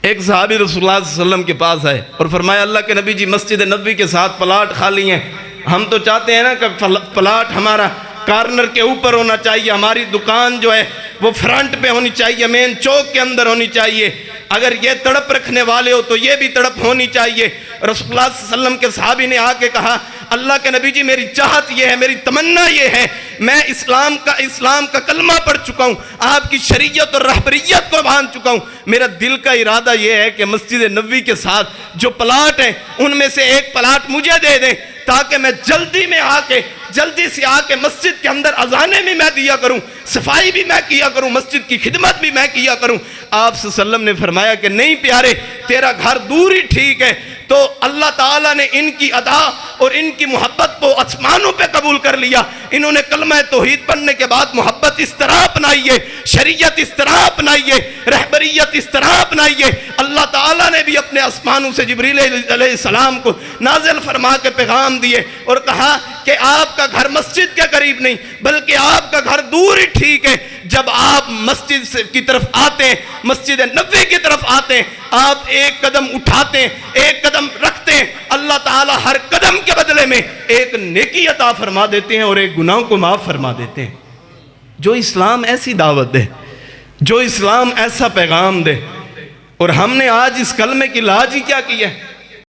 ایک صحابی رسول اللہ صلی اللہ علیہ وسلم کے پاس آئے اور فرمایا اللہ کے نبی جی مسجد نبوی کے ساتھ پلاٹ خالی ہیں، ہم تو چاہتے ہیں نا کہ پلاٹ ہمارا کارنر کے اوپر ہونا چاہیے، ہماری دکان جو ہے وہ فرنٹ پہ ہونی چاہیے، مین چوک کے اندر ہونی چاہیے، اگر یہ تڑپ رکھنے والے ہو تو یہ بھی تڑپ ہونی چاہیے۔ رسول اللہ صلی اللہ علیہ وسلم کے صحابی نے آ کے کہا اللہ کے نبی جی میری چاہت یہ ہے، میری تمنا یہ ہے، میں اسلام کا کلمہ پڑھ چکا ہوں، آپ کی شریعت اور رہبریت کو مان چکا ہوں، میرا دل کا ارادہ یہ ہے کہ مسجد نبوی کے ساتھ جو پلاٹ ہیں ان میں سے ایک پلاٹ مجھے دے دیں تاکہ میں جلدی سے آ کے مسجد کے اندر اذانیں بھی میں دیا کروں، صفائی بھی میں کیا کروں، مسجد کی خدمت بھی میں کیا کروں۔ آپ صلی اللہ علیہ وسلم نے فرمایا کہ نہیں پیارے، تیرا گھر دور ہی ٹھیک ہے۔ تو اللہ تعالیٰ نے ان کی ادا اور ان کی محبت کو آسمانوں پہ قبول کر لیا۔ انہوں نے کلمہ توحید پڑھنے کے بعد محبت اس طرح اپنائی ہے، شریعت اس طرح اپنائی ہے، رہبریت اس طرح اپنائی ہے۔ اللہ تعالیٰ نے بھی اپنے آسمانوں سے جبریل علیہ السلام کو نازل فرما کے پیغام دیے اور کہا کہ آپ کا گھر مسجد کے قریب نہیں بلکہ آپ کا گھر دور ہی ٹھیک ہے۔ جب آپ مسجد کی طرف آتے ہیں، مسجد نبوی کی طرف آتے ہیں، آپ ایک قدم اٹھاتے ہیں، ایک قدم رکھتے ہیں، اللہ تعالیٰ ہر قدم کے بدلے میں ایک نیکی عطا فرما دیتے ہیں اور ایک گناہ کو معاف فرما دیتے ہیں۔ جو اسلام ایسی دعوت دے، جو اسلام ایسا پیغام دے، اور ہم نے آج اس کلمے کی لاج ہی کیا کی ہے؟